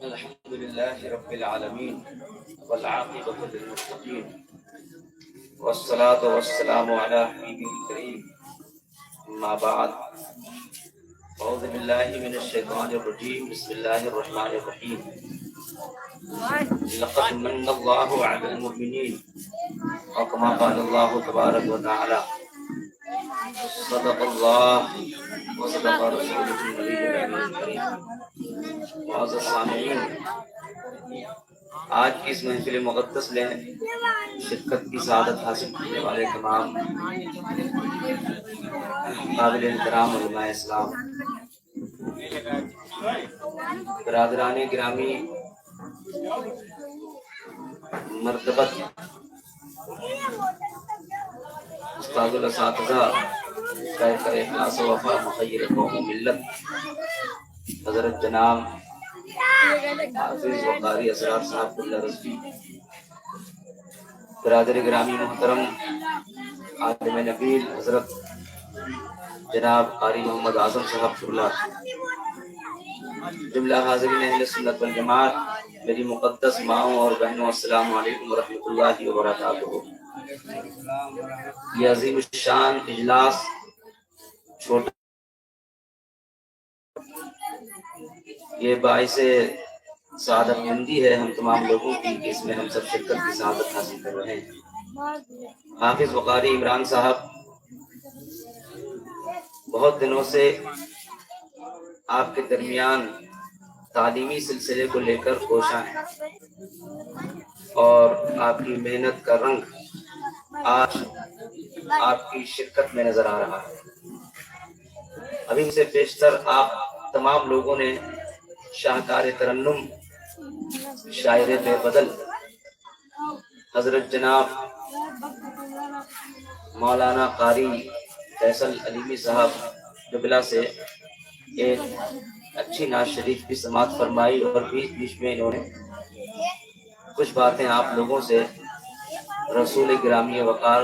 الحمد لله رب العالمين والعاقبة للمتقين والصلاة والسلام على حبيبه الكريم أما بعد أعوذ بالله من الشيطان الرجيم بسم الله الرحمن الرحيم لقد من الله على المؤمنين وكما قال الله تبارك وتعالى صدق الله وصدق رسوله النبي الكريم معزز سامعین، آج کی اس محفل مقدس میں شرکت کی سعادت حاصل کرنے والے تمام قابل احترام علماء اسلام، برادران گرامی، مرتبت استاد الاساتذہ، شیخ اخلاص و وفا، مخیر قوم و ملت، حضرت جناب حافظ و قاری اسرار صاحب اللہ رضوی، برادر گرامی محترم عالم نبیل حضرت جناب قاری محمد اعظم صاحب اللہ، جملہ حاضرین اہل سنت والجماعت، میری مقدس ماؤں اور بہنوں، السلام علیکم ورحمۃ اللہ وبرکاتہ۔ یہ عظیم الشان اجلاس چھوٹا، یہ باعث سعادت مندی ہے ہم تمام لوگوں کی کہ اس میں ہم سب شرکت کی سعادت حاصل کر رہے ہیں۔ حافظ و قاری عمران صاحب بہت دنوں سے آپ کے درمیان تعلیمی سلسلے کو لے کر کوشاں ہیں، اور آپ کی محنت کا رنگ آج آپ کی شرکت میں نظر آ رہا ہے۔ ابھی سے بیشتر آپ تمام لوگوں نے شاہکار ترنم، شاعر بے بدل حضرت جناب مولانا قاری فیصل علیمی صاحب جبلہ سے ایک اچھی نعت شریف کی سماعت فرمائی، اور بیچ میں انہوں نے کچھ باتیں آپ لوگوں سے رسول گرامی وقار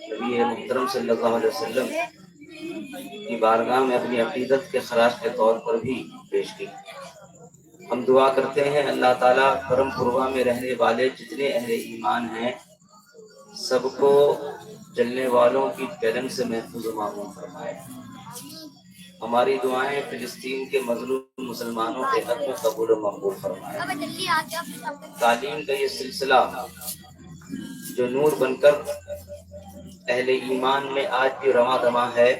نبی محترم صلی اللہ علیہ وسلم کی بارگاہ میں اپنی عقیدت کے خراج کے طور پر بھی پیش کی۔ ہم دعا کرتے ہیں اللہ تعالیٰ کرم پروا میں رہنے والے جتنے اہل ایمان ہیں سب کو جلنے والوں کی گرم سے محفوظ و معمون فرمائے۔ ہماری دعائیں فلسطین کے مظلوم مسلمانوں کے حق میں قبول و مقبول فرمائے۔ تعلیم کا یہ سلسلہ جو نور بن کر اہل ایمان میں آج بھی رواں دواں ہے،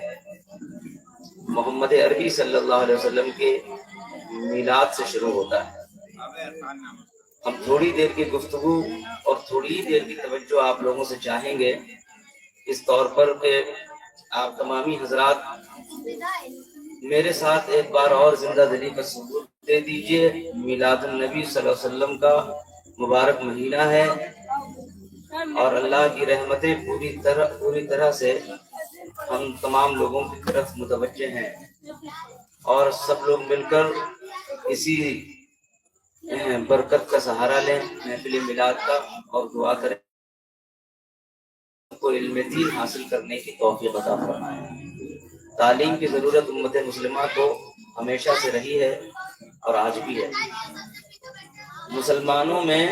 محمد عربی صلی اللہ علیہ وسلم کے میلاد سے شروع ہوتا ہے۔ ہم تھوڑی دیر کی گفتگو اور تھوڑی دیر کی توجہ آپ لوگوں سے چاہیں گے، اس طور پر کہ آپ تمامی حضرات میرے ساتھ ایک بار اور زندہ دلی کا ثبوت دے دیجئے۔ میلاد النبی صلی اللہ علیہ وسلم کا مبارک مہینہ ہے، اور اللہ کی رحمتیں پوری طرح سے ہم تمام لوگوں کی طرف متوجہ ہیں، اور سب لوگ مل کر اسی برکت کا سہارا لیں محفل میلاد کا، اور دعا کریں کو علم دین حاصل کرنے کی توفیق عطا فرمائے۔ تعلیم کی ضرورت امت مسلمہ کو ہمیشہ سے رہی ہے اور آج بھی ہے۔ مسلمانوں میں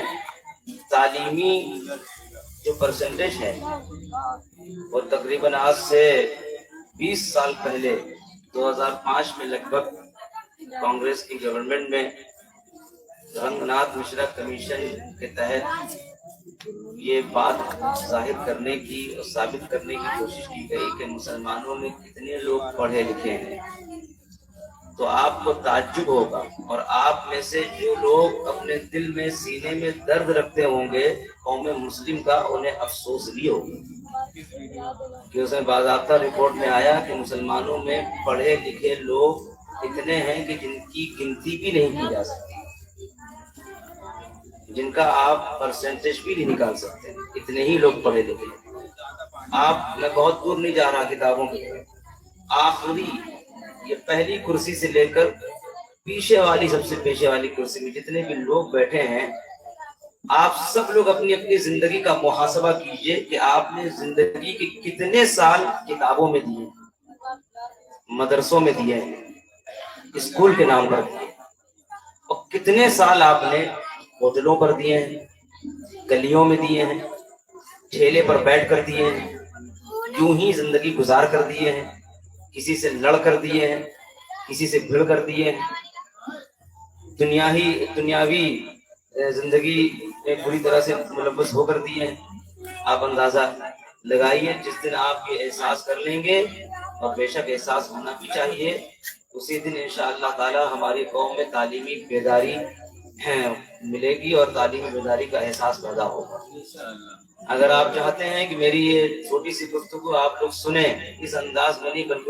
تعلیمی جو پرسنٹیج ہے وہ تقریباً آج سے 20 سال پہلے 2005 میں لگ بھگ کانگریس کی گورنمنٹ میں رنگ ناتھ مشرا کمیشن کے تحت یہ بات ظاہر کرنے کی اور ثابت کرنے کی کوشش کی گئی کہ مسلمانوں میں کتنے لوگ پڑھے لکھے ہیں، تو آپ کو تعجب ہوگا، اور آپ میں سے جو لوگ اپنے دل میں سینے میں درد رکھتے ہوں گے قوم مسلم کا، انہیں افسوس بھی ہوگا کہ اس میں باضابطہ رپورٹ میں آیا کہ مسلمانوں میں پڑھے لکھے لوگ اتنے ہیں کہ جن کی گنتی بھی نہیں کی جا سکتی، جن کا آپ پرسنٹیج بھی نہیں نکال سکتے، اتنے ہی لوگ پڑھے لکھے۔ میں بہت دور نہیں جا رہا کتابوں کی طرف، آخری یہ پہلی کرسی سے لے کر پیچھے والی سب سے پیچھے والی کرسی میں جتنے بھی لوگ بیٹھے ہیں، آپ سب لوگ اپنی اپنی زندگی کا محاسبہ کیجئے کہ آپ نے زندگی کے کتنے سال کتابوں میں دیے، مدرسوں میں دیے، اسکول کے نام پر دیے۔ اور کتنے سال آپ نے ہوٹلوں پر دیے ہیں, گلیوں میں دیے ہیں, ٹھیلے پر بیٹھ کر دیے ہیں, یوں ہی زندگی گزار کر دیے ہیں, کسی سے لڑ کر دیے ہیں, کسی سے بھڑ کر دیے ہیں, دنیاوی زندگی میں بری طرح سے ملوث ہو کر دیے ہیں. آپ اندازہ لگائیے, جس دن آپ یہ احساس کر لیں گے, اور بے شک احساس ہونا بھی چاہیے, اسی دن انشاءاللہ تعالی ہماری قوم میں تعلیمی بیداری ملے گی اور تعلیمی بیداری کا احساس پیدا ہوگا. اگر آپ چاہتے ہیں کہ میری یہ چھوٹی سی گفتگو آپ لوگ سنیں اس انداز میں نہیں بلکہ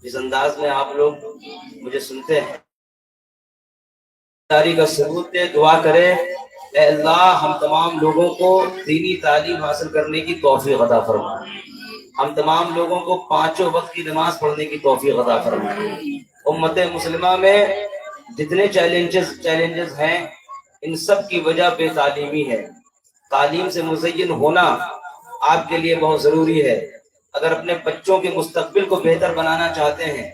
اس انداز میں آپ لوگ مجھے سنتے ہیں, بیداری کا ثبوت دے, دعا کرے اے اللہ ہم تمام لوگوں کو دینی تعلیم حاصل کرنے کی توفیق عطا فرما, ہم تمام لوگوں کو 5 وقت کی نماز پڑھنے کی توفیق عطا فرما. امت مسلمہ میں جتنے چیلنجز ہیں ان سب کی وجہ بے تعلیمی ہے. تعلیم سے مزین ہونا آپ کے لیے بہت ضروری ہے. اگر اپنے بچوں کے مستقبل کو بہتر بنانا چاہتے ہیں,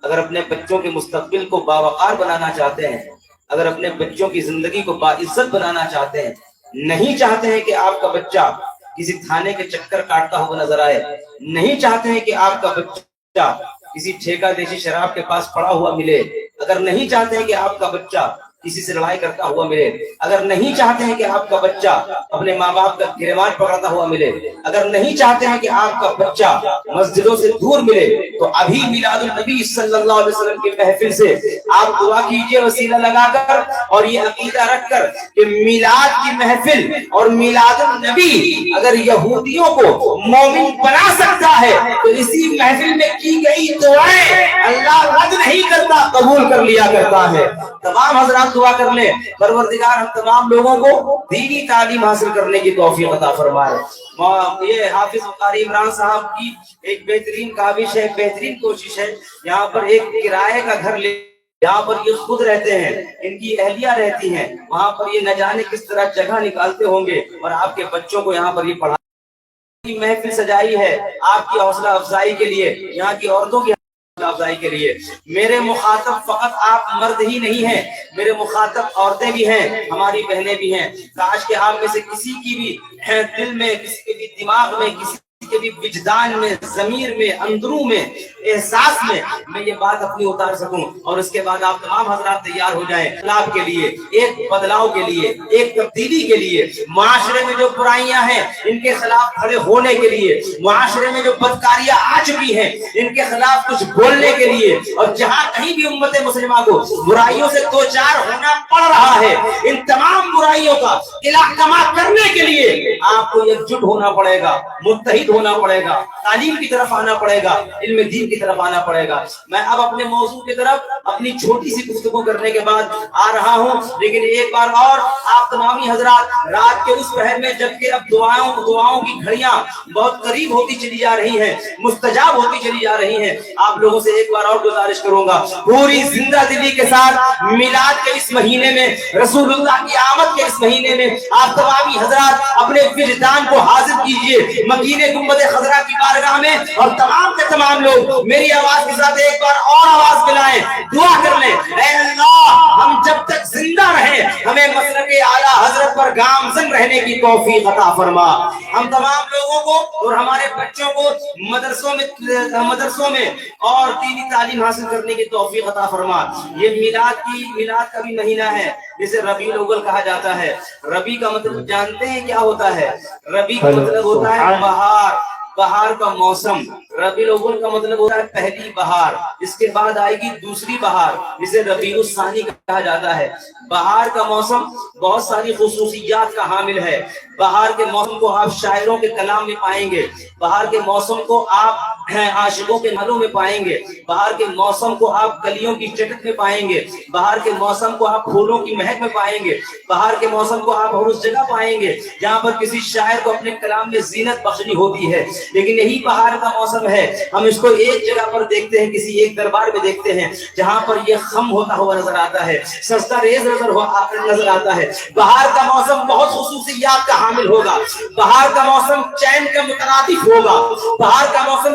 اگر اپنے بچوں کے مستقبل کو باوقار بنانا چاہتے ہیں, اگر اپنے بچوں کی زندگی کو باعزت بنانا چاہتے ہیں, نہیں چاہتے ہیں کہ آپ کا بچہ کسی تھانے کے چکر کاٹتا ہوا نظر آئے, نہیں چاہتے ہیں کہ آپ کا بچہ کسی ٹھیکہ دیسی شراب کے پاس پڑا ہوا ملے, اگر نہیں چاہتے ہیں کہ آپ کا بچہ کسی سے لڑائی کرتا ہوا ملے, اگر نہیں چاہتے ہیں کہ آپ کا بچہ اپنے ماں باپ کا گریبان پکڑتا ہوا ملے, اگر نہیں چاہتے ہیں کہ آپ کا بچہ مسجدوں سے دور ملے, تو ابھی میلاد النبی صلی اللہ علیہ وسلم کی محفل سے آپ دعا کیجئے وسیلہ لگا کر, اور یہ عقیدہ رکھ کر کہ میلاد کی محفل اور میلاد النبی اگر یہودیوں کو مومن بنا سکتا ہے تو اسی محفل میں کی گئی دعائیں اللہ رد نہیں کرتا, قبول کر لیا کرتا ہے. تمام حضرات دعا کر لیں, پروردگار ہم تمام لوگوں کو دینی تعلیم حاصل کرنے کی توفیق عطا فرمائے. یہ حافظ قاری عمران صاحب کی ایک بہترین کاوش ہے, بہترین کوشش ہے. یہاں پر ایک کرائے کا گھر لے, یہاں پر یہ خود رہتے ہیں, ان کی اہلیہ رہتی ہیں, وہاں پر یہ نہ جانے کس طرح جگہ نکالتے ہوں گے, اور آپ کے بچوں کو یہاں پر یہ پڑھا محفل سجائی ہے آپ کی حوصلہ افزائی کے لیے, یہاں کی عورتوں کی حوصلہ افزائی کے لیے. میرے مخاطب فقط آپ مرد ہی نہیں ہیں, میرے مخاطب عورتیں بھی ہیں, ہماری بہنیں بھی ہیں. کاش کہ آپ میں سے کسی کی بھی دل میں, کسی کے بھی دماغ میں, کسی کے بھی وجدان میں, ضمیر میں, اندروں میں, احساس میں یہ بات اپنی اتار سکوں, اور اس کے بعد آپ تمام حضرات تیار ہو جائیں انقلاب کے لیے, ایک بدلاؤ کے لیے, ایک تبدیلی کے لیے. معاشرے میں جو برائیاں ہیں ان کے خلاف کھڑے ہونے کے لیے, معاشرے میں جو بدکاریاں آ چکی ہیں ان کے خلاف کچھ بولنے کے لیے, اور جہاں کہیں بھی امت مسلمہ کو برائیوں سے دو چار ہونا پڑ رہا ہے, ان تمام برائیوں کا علاج کما کرنے کے لیے آپ کو یکجٹ ہونا پڑے گا, متحد ہونا پڑے گا, تعلیم کی طرف آنا پڑے گا, علم دین کی طرف آنا پڑے گا. میں اب اپنے موضوع کی طرف اپنی چھوٹی سی گفتگو کرنے کے بعد آ رہا ہوں, لیکن ایک بار اور آپ تمامی حضرات رات کے اس پہر میں جبکہ اب دعاؤں کی گھڑیاں بہت قریب ہوتی چلی جا رہی ہیں, مستجاب ہوتی چلی جا رہی ہیں, آپ لوگوں سے ایک بار اور گزارش کروں گا, پوری زندہ دلی کے ساتھ میلاد کے اس مہینے میں, رسول اللہ کی آمد کے اس مہینے میں آپ تمامی حضرات اپنے وجدان کو حاضر کیجئے مکین گنبد خضرا کی بارگاہ میں, اور تمام کے تمام لوگ میری آواز کے ساتھ ایک بار اور آواز ملائیں, دعا کر لیں, اے اللہ ہم جب تک زندہ رہیں ہمیں مسلک اعلیٰ حضرت پر گامزن رہنے کی توفیق عطا فرما. ہم تمام لوگوں کو اور ہمارے بچوں کو مدرسوں میں اور دینی تعلیم حاصل کرنے کی توفیق عطا فرما. یہ میلاد کا بھی مہینہ ہے جسے ربیع الاول کہا جاتا ہے. ربیع کا مطلب جانتے ہیں کیا ہوتا ہے؟ ربیع کا مطلب ہوتا ہے بہار کا موسم. ربیع الاول کا مطلب ہوتا ہے پہلی بہار, اس کے بعد آئے گی دوسری بہار جسے ربیع الثانی کہا جاتا ہے. بہار کا موسم بہت ساری خصوصیات کا حامل ہے. بہار کے موسم کو آپ شاعروں کے کلام میں پائیں گے, بہار کے موسم کو آپ عاشقوں کے نالوں میں پائیں گے, بہار کے موسم کو آپ کلیوں کی چٹک میں پائیں گے, بہار کے موسم کو آپ پھولوں کی مہک میں پائیں گے, بہار کے موسم کو آپ ہر اس جگہ پائیں گے جہاں پر کسی شاعر کو اپنے کلام میں زینت بخشنی ہوتی ہے. لیکن یہی بہار کا موسم ہے, ہم اس کو ایک جگہ پر دیکھتے ہیں, کسی ایک دربار میں دیکھتے ہیں جہاں پر یہ خم ہوتا ہوا نظر آتا ہے, سجدہ ریز نظر آتا ہے. بہار کا موسم بہت خصوصیات کا حامل ہوگا, بہار کا موسم چین کا مترادف ہوگا, بہار کا موسم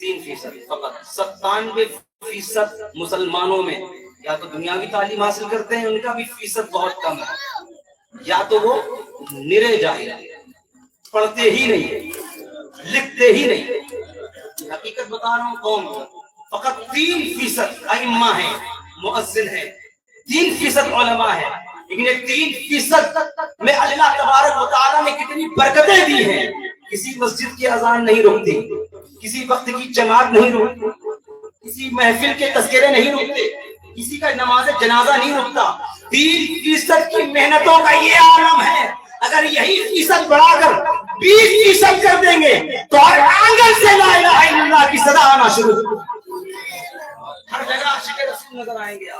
3% فقط 97% مسلمانوں میں یا تو دنیاوی تعلیم حاصل کرتے ہیں، ان کا بھی فیصد بہت کم ہے، یا تو وہ نرے جاہل ہیں، پڑھتے ہی نہیں، لکھتے ہی نہیں۔ حقیقت بتا رہا ہوں قوم، فقط 3% ائمہ ہیں، مؤذن ہیں، 3% علماء ہیں، لیکن 3% میں اللہ تبارک و تعالیٰ نے کتنی برکتیں دی ہیں۔ کسی مسجد کی اذان نہیں رکتی، کسی وقت کی جماعت نہیں رکتی، کسی محفل کے تذکرے نہیں رکتے، کسی کا نماز جنازہ نہیں رکتا۔ 3% کی محنتوں کا یہ عالم ہے۔ اگر یہی فیصد بڑھا کر 20% کر دیں گے تو ہر آنگن سے لا الہ الا اللہ کی صدا آنا شروع ہو، ہر جگہ عاشق رسول نظر آئیں گے۔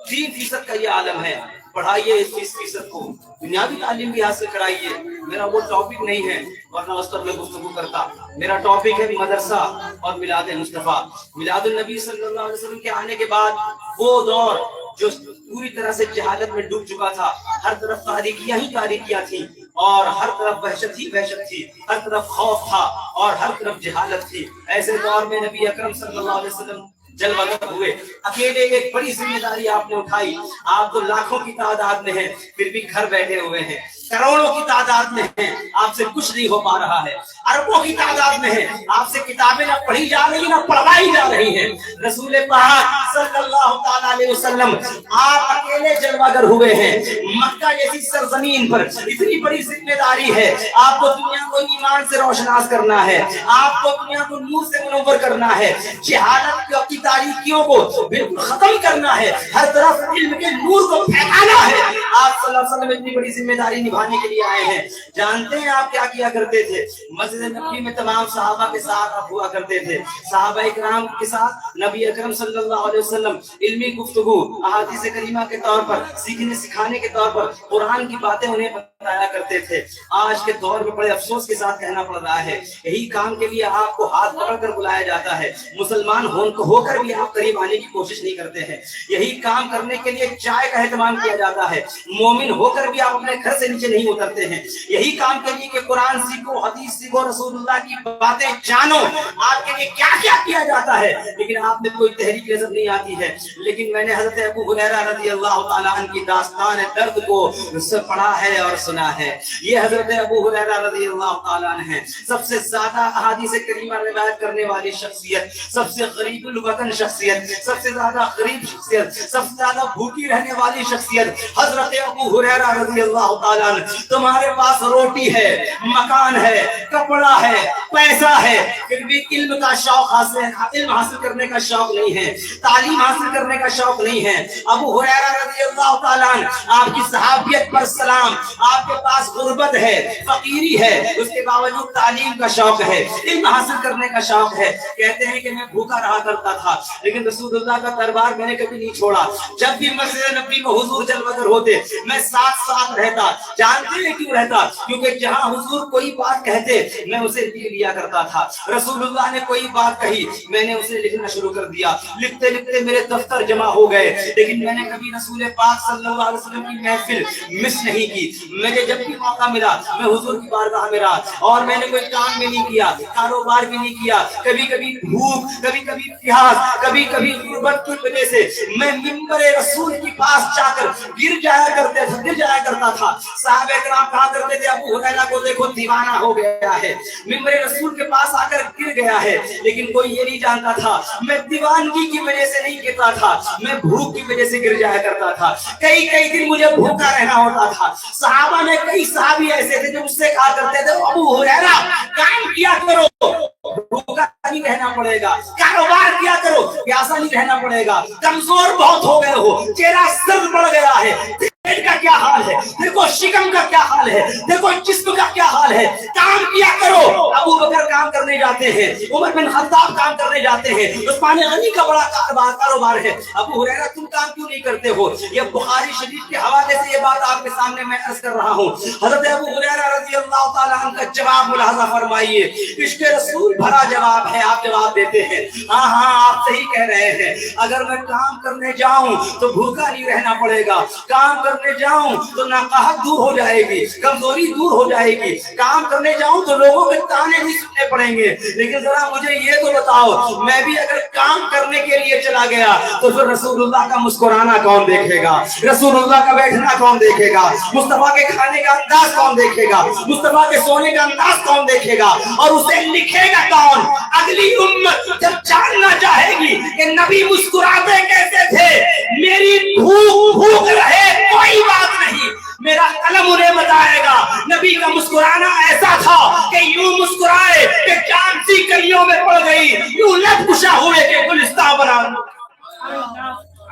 3% کا یہ عالم ہے۔ پڑھائیے اس 20% کو، دنیاوی تعلیم بھی حاصل کرائیے۔ میرا وہ ٹاپک نہیں ہے ورنہ اس پر میں گفتگو کرتا۔ میرا ٹاپک ہے مدرسہ اور میلاد مصطفیٰ۔ میلاد النبی صلی اللہ علیہ وسلم کے آنے کے بعد وہ دور جو پوری طرح سے جہالت میں ڈوب چکا تھا، ہر طرف تاریکیاں ہی تاریکیاں تھیں، اور ہر طرف وحشت ہی وحشت تھی، ہر طرف خوف تھا اور ہر طرف جہالت تھی۔ ایسے دور میں نبی اکرم صلی اللہ علیہ وسلم جلوہ گر ہوئے۔ اکیلے ایک بڑی ذمہ داری آپ نے اٹھائی۔ آپ تو لاکھوں کی تعداد میں ہیں، پھر بھی گھر بیٹھے ہوئے ہیں، کروڑوں کی تعداد میں ہیں، آپ سے کچھ نہیں ہو پا رہا ہے، اربوں کی تعداد میں ہیں، آپ سے کتابیں نہ پڑھی جا رہی نہ پڑھائی جا رہی ہیں۔ رسول پاک صلی اللہ تعالیٰ علیہ وسلم آپ اکیلے جلوہ گر ہوئے ہیں مکہ جیسی سرزمین پر۔ اتنی بڑی ذمہ داری ہے، آپ کو دنیا کو ایمان سے روشناس کرنا ہے، آپ کو دنیا کو نور سے منور کرنا ہے، جہالت کی تاریکیوں کو بالکل ختم کرنا ہے، ہر طرف علم کے نور کو پھیلانا ہے۔ آپ صلی اللہ علیہ وسلم اتنی بڑی ذمہ داری نبھانے کے لیے آئے ہیں۔ جانتے ہیں آپ کیا کیا کرتے تھے؟ مسجد نبوی میں تمام صحابہ کے ساتھ آپ ہوا کرتے تھے، صحابہ اکرام کے ساتھ نبی اکرم صلی اللہ علیہ وسلم علمی گفتگو، احادیث کریمہ کے طور پر، سیکھنے سکھانے کے طور پر قرآن کی باتیں انہیں بتایا کرتے تھے۔ آج کے دور میں بڑے افسوس کے ساتھ کہنا پڑ رہا ہے، یہی کام کے لیے آپ کو ہاتھ پکڑ کر بلایا جاتا ہے، مسلمان ہو کر بھی آپ قریب آنے کی کوشش نہیں کرتے ہیں۔ یہی کام کرنے کے لیے چائے کا اہتمام کیا جاتا ہے، مومن ہو کر بھی آپ اپنے گھر سے نیچے نہیں اترتے ہیں۔ یہی کام کے لیے کہ قرآن سیکھو، حدیث سیکھو، رسول اللہ کی باتیں جانو، آپ کے لیے کیا کیا کیا جاتا ہے، لیکن آپ میں کوئی تحریک نظر نہیں آتی ہے۔ لیکن میں نے حضرت ابو ہریرہ رضی اللہ تعالیٰ عنہ کی داستان درد کو پڑھا ہے اور سنا ہے۔ یہ حضرت ابو ہریرہ رضی اللہ تعالیٰ عنہ ہے، سب سے زیادہ احادیث کریمہ روایت کرنے والی شخصیت، سب سے غریب الوطن شخصیت، سب سے زیادہ غریب شخصیت، سب سے زیادہ بھوکی رہنے والی شخصیت حضرت ابو ہریرہ رضی اللہ تعالیٰ عنہ۔ تمہارے پاس روٹی ہے، مکان ہے، کپڑا ہے، پیسہ ہے، پھر بھی علم کا شوق علم حاصل کرنے کا شوق نہیں ہے، تعلیم حاصل کرنے کا شوق نہیں ہے۔ ابو ہریرہ رضی اللہ تعالیٰ عنہ، آپ کی صحابیت پر سلام، آپ کے پاس غربت ہے، فقیری ہے، اس کے باوجود تعلیم کا شوق ہے، علم حاصل کرنے کا شوق ہے۔ کہتے ہیں کہ میں بھوکا رہا کرتا تھا لیکن رسول اللہ کا دربار میں نے کبھی نہیں چھوڑا۔ جب بھی مسجد نبوی میں حضور جلوہ گر ہوتے میں ساتھ رہتا۔ جانتے ہیں کیوں رہتا؟ کیونکہ جہاں حضور کوئی بات کہتے میں اسے لکھ لیا کرتا تھا۔ رسول اللہ نے کوئی بات کہی میں نے اسے لکھنا شروع کر دیا۔ لکھتے لکھتے میرے دفتر جمع ہو گئے، لیکن میں نے کبھی رسول پاک صلی اللہ علیہ وسلم کی محفل مس نہیں کی۔ مجھے جب بھی موقع ملا میں حضور کی بارگاہ میں رہا، اور میں نے کوئی کام بھی نہیں کیا، کاروبار بھی نہیں کیا۔ کبھی کبھی بھوک، کبھی کبھی پیاس، کبھی کبھی غربت کی وجہ سے میں منبر رسول کے پاس جا کر گر جایا کرتا تھا۔ صحابہ کرام کہا کرتے تھے ابو ہریرہ کو دیکھو دیوانہ ہو گیا ہے، منبر رسول کے پاس آ کر گر گیا ہے۔ لیکن کوئی یہ نہیں جانتا تھا میں دیوانگی کی وجہ سے نہیں گرتا تھا، میں بھوک کی وجہ سے گر جایا کرتا تھا۔ کئی دن مجھے بھوکا رہنا ہوتا تھا۔ صحابہ میں کئی صحابی ایسے تھے جو مجھ سے کہا کرتے تھے ابو ہریرہ کام کیا کرو، بھوکا نہیں رہنا پڑے گا، کاروبار کیا کرو، پیاسا نہیں رہنا پڑے گا، کمزور بہت ہو گئے ہو، چہرہ سرد پڑ گیا ہے، پیٹ کا کیا حال ہے، دیکھو شکم کا کیا حال ہے، دیکھو جسم کا کیا حال ہے، کام کیا کرو۔ ابو بکر کام کرنے جاتے ہیں، عمر بن خطاب کام کرنے جاتے ہیں، عثمان غنی کا بڑا کاروبار ہے، ابو ہریرہ تم کام کیوں نہیں کرتے ہو؟ یہ بخاری شریف کے حوالے سے یہ بات آپ کے سامنے میں عرض کر رہا ہوں۔ حضرت ابو ہریرہ رضی اللہ تعالیٰ عنہ کا جواب ملاحظہ فرمائیے، عشق رسول بھرا جواب ہے۔ آپ جواب دیتے ہیں ہاں آپ صحیح کہہ رہے ہیں، اگر میں کام کرنے جاؤں تو بھوکا نہیں رہنا پڑے گا، کام کرنے جاؤں تو ناقاہت دور ہو جائے گی، کمزوری دور ہو جائے گی، کام کرنے جاؤں تو لوگوں کے تانے نہیں سننے پڑیں گے، لیکن ذرا مجھے یہ تو بتاؤ میں بھی اگر کام کرنے کے لیے چلا گیا تو پھر رسول اللہ کا مسکرانا کون دیکھے گا؟ رسول اللہ کا بیٹھنا کون دیکھے گا؟ مصطفیٰ کے کھانے کا انداز کون دیکھے گا؟ مصطفیٰ کے سونے کا انداز کون دیکھے گا؟ اور اسے لکھے گا کون؟ اگلی امت جب جاننا چاہے گی کہ نبی مسکراتے کیسے تھے، میری بھوک رہے کوئی بات نہیں، میرا قلم انہیں بتائے گا نبی کا مسکرانا ایسا تھا کہ یوں مسکرائے کہ جان سی کلیوں میں پڑ گئی، یوں لب کشا ہوئے کہ گلستہ بنا۔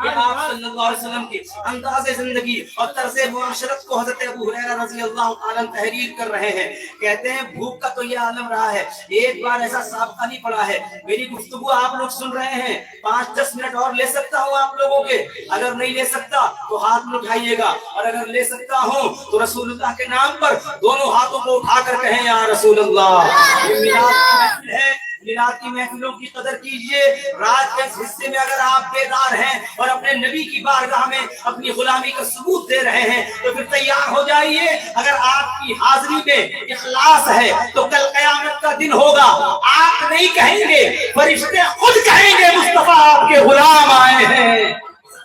یہ آپ صلی اللہ علیہ وسلم کی انداز زندگی اور طرز معاشرت کو حضرت ابو ہریرہ رضی اللہ تعالیٰ عنہ تحریر کر رہے ہیں۔ کہتے ہیں بھوک کا تو یہ عالم رہا ہے، ایک بار ایسا سابقہ نہیں پڑا ہے۔ میری گفتگو آپ لوگ سن رہے ہیں، 5-10 منٹ اور لے سکتا ہوں آپ لوگوں کے، اگر نہیں لے سکتا تو ہاتھ میں اٹھائیے گا، اور اگر لے سکتا ہوں تو رسول اللہ کے نام پر دونوں ہاتھوں کو اٹھا کر کہیں یا رسول اللہ۔ یہ میلاد کی محفل ہے، میلاد کی محفلوں کی قدر کیجئے۔ رات کے اس حصے میں اگر آپ بیدار ہیں اور اپنے نبی کی بارگاہ میں اپنی غلامی کا ثبوت دے رہے ہیں تو پھر تیار ہو جائیے۔ اگر آپ کی حاضری میں اخلاص ہے تو کل قیامت کا دن ہوگا، آپ نہیں کہیں گے، فرشتے خود کہیں گے مصطفیٰ آپ کے غلام آئے ہیں۔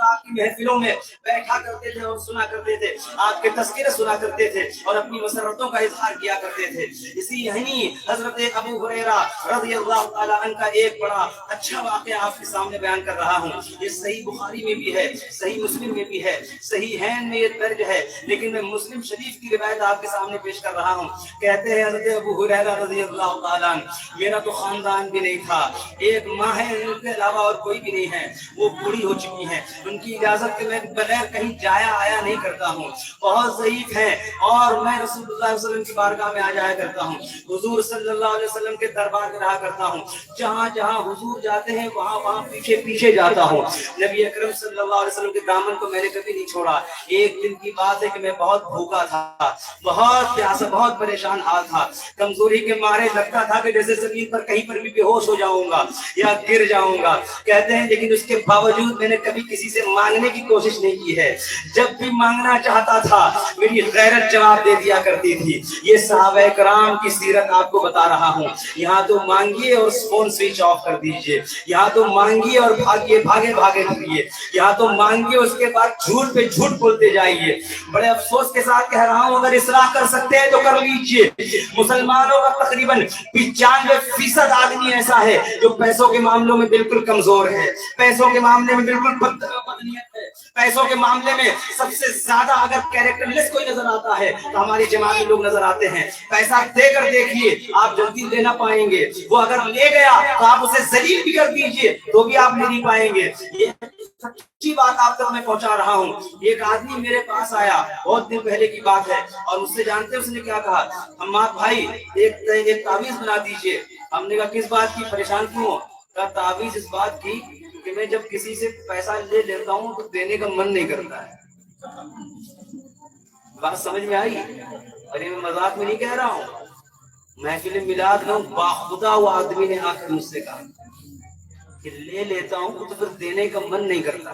آپ کی محفلوں میں بیٹھا کرتے تھے اور سنا کرتے تھے، آپ کے تذکرے سنا کرتے تھے اور اپنی مسرتوں کا اظہار کیا کرتے تھے۔ اسی یعنی حضرت ابو ہریرہ رضی اللہ تعالیٰ عنہ کا ایک بڑا اچھا واقعہ آپ کے سامنے بیان کر رہا ہوں۔ یہ صحیح بخاری میں بھی ہے، صحیح مسلم میں بھی ہے، صحیحین میں یہ درج ہے، لیکن میں مسلم شریف کی روایت آپ کے سامنے پیش کر رہا ہوں۔ کہتے ہیں حضرت ابو ہریرہ رضی اللہ تعالیٰ عنہ، میرا تو خاندان بھی نہیں تھا، ایک ماں ہے، ان کے علاوہ اور کوئی بھی نہیں ہے، وہ بوڑھی ہو چکی ہیں، ان کی اجازت کے میں بغیر کہیں جایا آیا نہیں کرتا ہوں، بہت ضعیف ہیں، اور میں رسول اللہ صلی اللہ علیہ وسلم کی بارگاہ میں آ جایا کرتا ہوں، حضور صلی اللہ علیہ وسلم کے دربار میں رہا کرتا ہوں، جہاں جہاں حضور جاتے ہیں وہاں وہاں پیچھے پیچھے جاتا ہوں۔ نبی اکرم صلی اللہ علیہ وسلم کے دامن کو میں نے کبھی نہیں چھوڑا۔ ایک دن کی بات ہے کہ میں بہت بھوکا تھا، بہت پیاسا، بہت پریشان حال تھا، کمزوری کے مارے لگتا تھا کہ جیسے زمین پر کہیں پر بھی بے ہوش ہو جاؤں گا یا گر جاؤں گا۔ کہتے ہیں لیکن اس کے باوجود میں نے کبھی کسی سے مانگنے کی کوشش نہیں کی ہے، جب بھی مانگنا چاہتا تھا میری غیرت جواب دے دیا کرتی تھی۔ یہ صحابہ کرام کی سیرت آپ کو بتا رہا ہوں۔ یہاں تو مانگیے اور فون سوئچ آف کر دیجئے، یہاں تو مانگیے اور بھاگیے بھاگے بھاگے پھریے، یہاں تو مانگیے اس کے بعد جھوٹ پہ جھوٹ بولتے جائیے۔ بڑے افسوس کے ساتھ کہہ رہا ہوں، اگر اصلاح کر سکتے ہیں تو کر لیجئے۔ مسلمانوں کا تقریباً 95% آدمی ایسا ہے جو پیسوں کے معاملوں میں بالکل کمزور ہے، پیسوں کے معاملے میں بالکل بدنیت ہے، پیسوں کے معاملے میں سب سے زیادہ اگر کیریکٹر لیس کوئی نظر آتا ہے تو ہماری جماعتی لوگ نظر آتے ہیں۔ پیسہ دے کر دیکھیے، آپ جلدی لے نہ پائیں گے، وہ اگر لے گیا تو آپ اسے ذلیل بھی کر دیجئے تو بھی آپ نہیں پائیں گے۔ یہ سچی بات آپ تک میں پہنچا رہا ہوں۔ ایک آدمی میرے پاس آیا، بہت دن پہلے کی بات ہے، اور مجھ سے جانتے ہیں اس نے کیا کہا؟ حماد بھائی ایک تعویذ بنا دیجئے۔ ہم نے کہا کس بات کی، پریشان کیوں ہو؟ کہا تعویذ اس بات کی کہ میں جب کسی سے پیسہ لے لیتا ہوں تو دینے کا من نہیں کرتا ہے۔ بات سمجھ میں آئی؟ اور یہ میں مذاق میں نہیں کہہ رہا ہوں، محفل میلاد میں باخدا وہ آدمی نے آ کر مجھ سے کہا کہ لے لیتا ہوں تو پھر دینے کا من نہیں کرتا،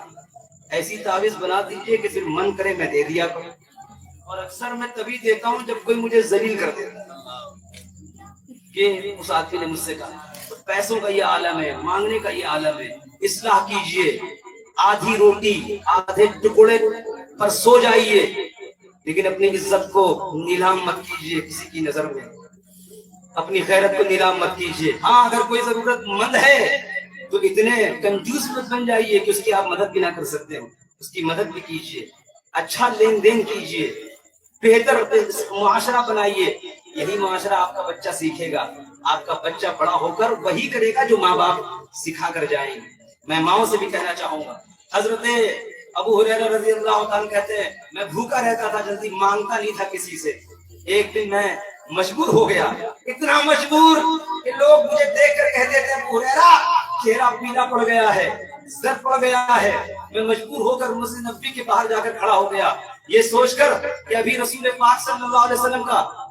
ایسی تعویذ بنا دیجئے کہ پھر من کرے میں دے دیا کروں، اور اکثر میں تبھی دیتا ہوں جب کوئی مجھے ذلیل کر دیتا ہے۔ کہ اس آدمی نے مجھ سے کہا تو پیسوں کا یہ عالم ہے، مانگنے کا یہ عالم ہے، اصلاح کیجئے، آدھی روٹی آدھے ٹکڑے پر سو جائیے، لیکن اپنی عزت کو نیلام مت کیجئے کسی کی نظر میں، اپنی خیرت کو نیلام مت کیجئے۔ ہاں اگر کوئی ضرورت مند ہے تو اتنے کنجوس مت بن جائیے کہ اس کی آپ مدد بھی نہ کر سکتے ہو، اس کی مدد بھی کیجئے، اچھا لین دین کیجئے، بہتر معاشرہ بنائیے، یہی معاشرہ آپ کا بچہ سیکھے گا، آپ کا بچہ بڑا ہو کر وہی کرے گا جو ماں باپ سکھا کر جائیں گے۔ میں ماؤں سے بھی کہنا چاہوں گا، حضرت ابو ہریرہ رضی اللہ عنہ کہتے ہیں میں بھوکا رہتا تھا، جلدی مانگتا نہیں تھا کسی سے۔ ایک دن میں مجبور ہو گیا، اتنا مجبور کہ لوگ مجھے دیکھ کر کہتے تھے ابو ہریرہ چہرہ پیلا پڑ گیا ہے، زرد پڑ گیا ہے۔ میں مجبور ہو کر مسجد نبوی کے باہر جا کر کھڑا ہو گیا، یہ سوچ کر کہ ابھی رسول پاک صلی اللہ علیہ وسلم کا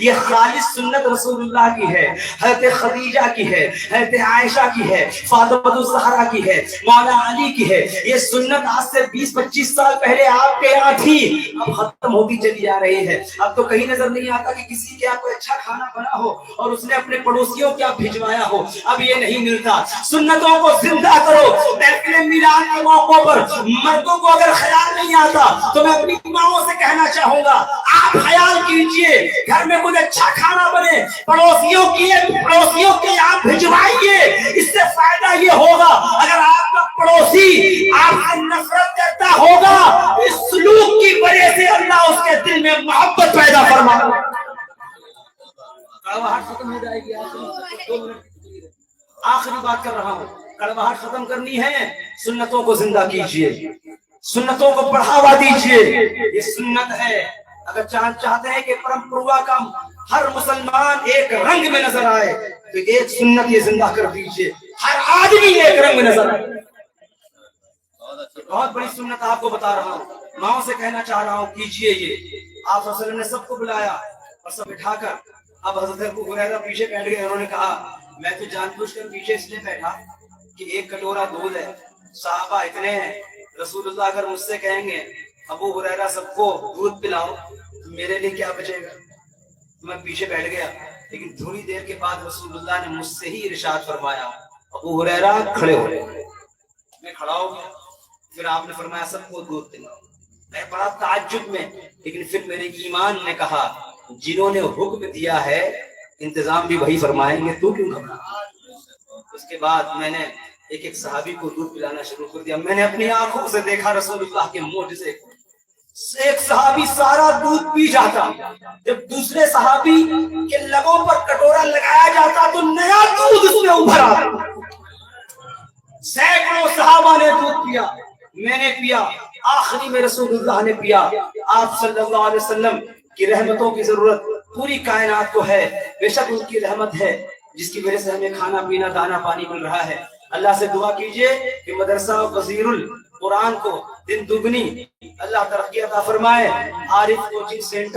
یہ خالص سنت رسول اللہ کی ہے, حضرت خدیجہ کی ہے, حضرت عائشہ کی ہے, فاطمہ الزہرا کی ہے, مولا علی کی ہے. یہ سنت آج سے 20-25 سال پہلے آپ کے یہاں تھی, اب ختم ہوتی چلی جا رہی ہے. اب تو کہیں نظر نہیں آتا کہ کسی کے یہاں کوئی اچھا کھانا بنا ہو اور اس نے اپنے پڑوسیوں کیا بھجوایا ہو. اب یہ نہیں ملتا. سنتوں کو زندہ کرو. محفل میلاد کے موقع پر مردوں کو اگر خیال نہیں آتا تو میں اپنی ماؤں سے کہنا چاہوں گا, آپ خیال کیجئے گھر میں کچھ اچھا کھانا بنے, پڑوسیوں کے آپ بھجوائیے. اس سے فائدہ یہ ہوگا, اگر آپ کا پڑوسی آپ سے نفرت کرتا ہوگا, اس سلوک کی وجہ سے اللہ اس کے دل میں محبت پیدا فرمائے. کڑواہٹ ختم ہو جائے گی. آخری بات کر رہا ہوں, کڑواہٹ ختم کرنی ہے, سنتوں کو زندہ کیجئے, سنتوں کو بڑھاوا دیجئے. یہ سنت ہے. اگر چاہتے ہیں کہ پرم پروا کا ہر مسلمان ایک رنگ میں نظر آئے تو ایک سنت یہ زندہ کر دیجئے, ہر آدمی ایک رنگ میں نظر آئے. بہت بڑی سنت آپ کو بتا رہا ہوں, ماؤں سے کہنا چاہ رہا ہوں کیجئے یہ. آپ صلی اللہ علیہ وسلم نے سب کو بلایا اور سب بٹھا کر اب حضرت ابو ہریرہ پیچھے بیٹھ گئے. انہوں نے کہا میں تو جان بوجھ کر پیچھے اس لیے بیٹھا کہ ایک کٹورا دودھ ہے, صحابہ اتنے ہیں, رسول اللہ اگر مجھ سے کہیں گے ابو ہریرہ سب کو دودھ پلاؤ تو میرے لیے کیا بچے گا. میں پیچھے بیٹھ گیا, لیکن تھوڑی دیر کے بعد رسول اللہ نے مجھ سے ہی ارشاد فرمایا ابو ہریرہ کھڑے ہو. میں کھڑا ہو گیا. پھر آپ نے فرمایا سب کو دودھ پلاؤ. میں بڑا تعجب میں, لیکن پھر میرے ایمان نے کہا جنہوں نے حکم دیا ہے انتظام بھی وہی فرمائیں گے, تو کیوں گھبرا. اس کے بعد میں نے ایک صحابی کو دودھ پلانا شروع کر دیا. میں نے اپنی آنکھوں سے دیکھا رسول اللہ کے معجزے کو. ایک صحابی سارا دودھ پی جاتا, جب دوسرے صحابی کے لبوں پر کٹورا لگایا جاتا تو نیا دودھ اس میں ابھر آتا. سینکڑوں صحابہ نے دودھ پیا, میں نے پیا, آخری میں رسول اللہ نے پیا. آپ صلی اللہ علیہ وسلم کی رحمتوں کی ضرورت پوری کائنات کو ہے. بے شک ان کی رحمت ہے جس کی وجہ سے ہمیں کھانا پینا دانا پانی مل رہا ہے. اللہ سے دعا کیجئے کہ مدرسہ وزیر القرآن کو دن دگنی اللہ ترقی عطا فرمائے. عارف کوچنگ سینٹر